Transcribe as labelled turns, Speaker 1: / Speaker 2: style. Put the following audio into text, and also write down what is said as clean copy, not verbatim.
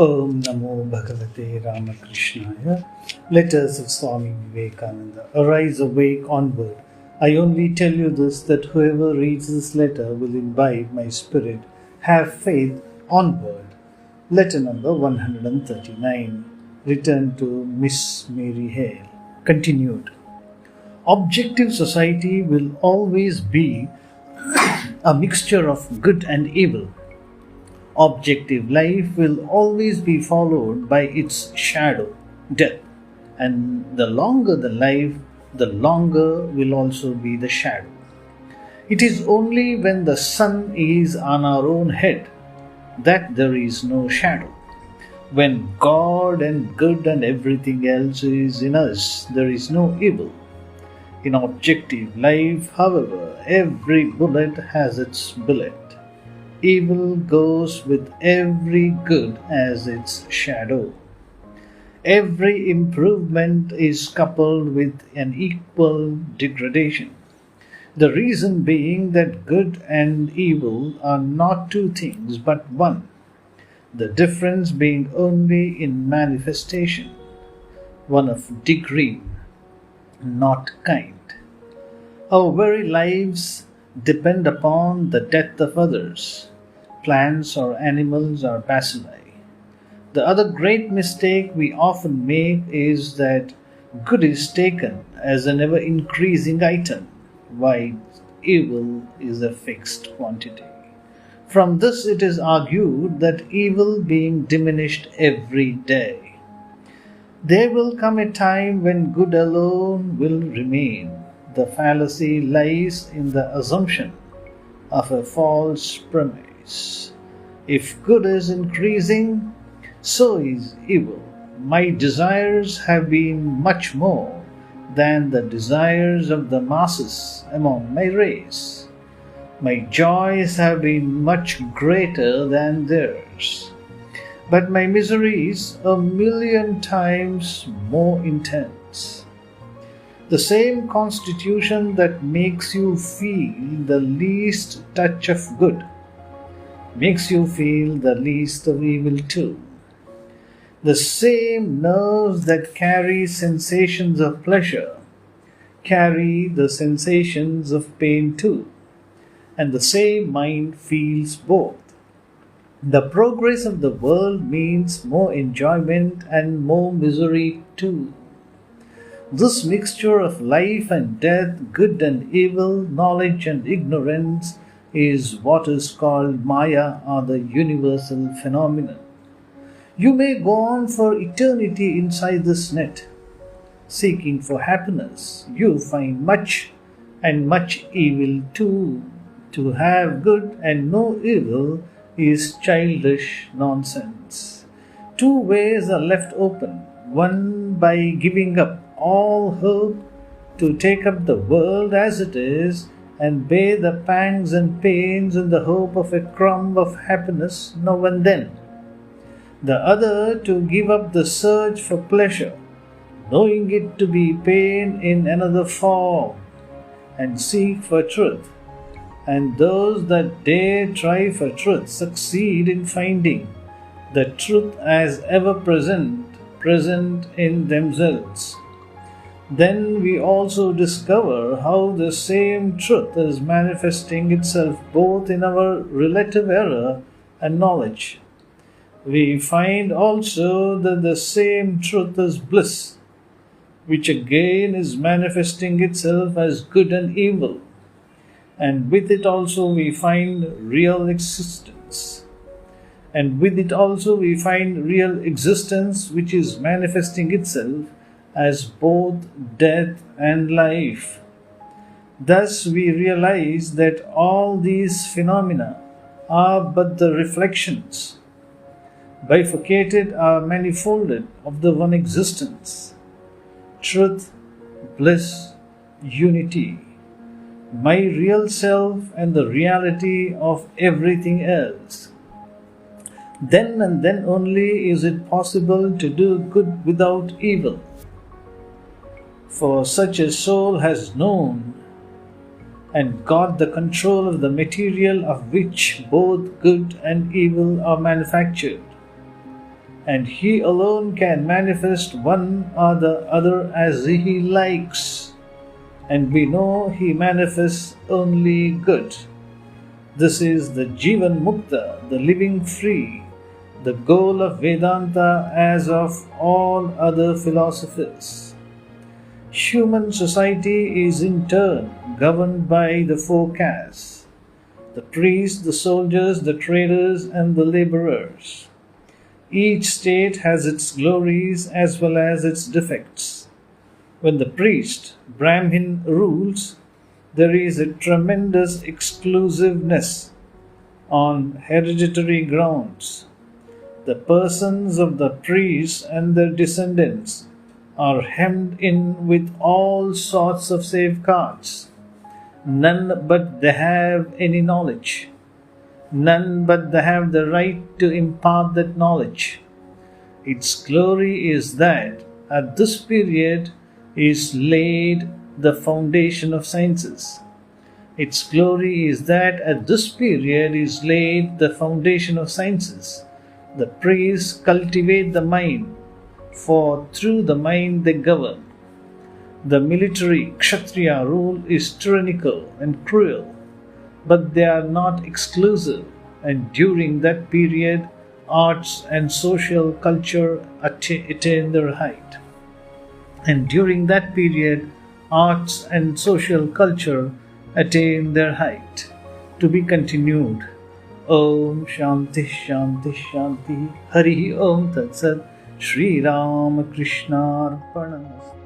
Speaker 1: Om Namo Bhagavate Ramakrishna. Letters of Swami Vivekananda. Arise, awake, onward. I only tell you this, that whoever reads this letter will imbibe my spirit. Have faith, onward. Letter number 139. Written to Miss Mary Hale. Continued. Objective society will always be a mixture of good and evil. Objective life will always be followed by its shadow, death, and the longer the life, the longer will also be the shadow. It is only when the sun is on our own head that there is no shadow. When God and good and everything else is in us, there is no evil. In objective life, however, every bullet has its billet. Evil goes with every good as its shadow. Every improvement is coupled with an equal degradation. The reason being that good and evil are not two things but one, the difference being only in manifestation, one of degree, not kind. Our very lives depend upon the death of others. Plants or animals are bacilli. The other great mistake we often make is that good is taken as an ever increasing item, while evil is a fixed quantity. From this it is argued that evil being diminished every day. There will come a time when good alone will remain. The fallacy lies in the assumption of a false premise. If good is increasing, so is evil. My desires have been much more than the desires of the masses among my race. My joys have been much greater than theirs, but my miseries 1,000,000 times more intense. The same constitution that makes you feel the least touch of good makes you feel the least of evil too. The same nerves that carry sensations of pleasure carry the sensations of pain too, and the same mind feels both. The progress of the world means more enjoyment and more misery too. This mixture of life and death, good and evil, knowledge and ignorance, is what is called Maya, or the universal phenomenon. You may go on for eternity inside this net, seeking for happiness. You find much and much evil too. To have good and no evil is childish nonsense. Two ways are left open. One, by giving up all hope to take up the world as it is and bear the pangs and pains in the hope of a crumb of happiness now and then. The other, to give up the search for pleasure, knowing it to be pain in another form, and seek for truth. And those that dare try for truth succeed in finding the truth as ever present in themselves. Then we also discover how the same truth is manifesting itself both in our relative error and knowledge. We find also that the same truth is bliss, which again is manifesting itself as good and evil, and with it also we find real existence. And with it also we find real existence, which is manifesting itself as both death and life. Thus we realize that all these phenomena are but the reflections, bifurcated or manifolded, of the one existence, truth, bliss, unity, my real self and the reality of everything else. Then and then only is it possible to do good without evil. For such a soul has known and got the control of the material of which both good and evil are manufactured. and he alone can manifest one or the other as he likes, and we know he manifests only good. This is the Jivan Mukta, the living free, the goal of Vedanta as of all other philosophies. Human society is in turn governed by the four castes: the priests, the soldiers, the traders, and the laborers. Each state has its glories as well as its defects. When the priest, Brahmin, rules, there is a tremendous exclusiveness on hereditary grounds. The persons of the priests and their descendants are hemmed in with all sorts of safeguards. None but they have any knowledge. None but they have the right to impart that knowledge. Its glory is that at this period is laid the foundation of sciences. Its glory is that at this period is laid the foundation of sciences. The priests cultivate the mind, for through the mind they govern. The military Kshatriya rule is tyrannical and cruel, but they are not exclusive, and during that period arts and social culture attain their height. And during that period arts and social culture attain their height. To be continued. Om Shanti Shanti Shanti. Hari Om Tat Sat. Sri Ramakrishna Arpanamastu.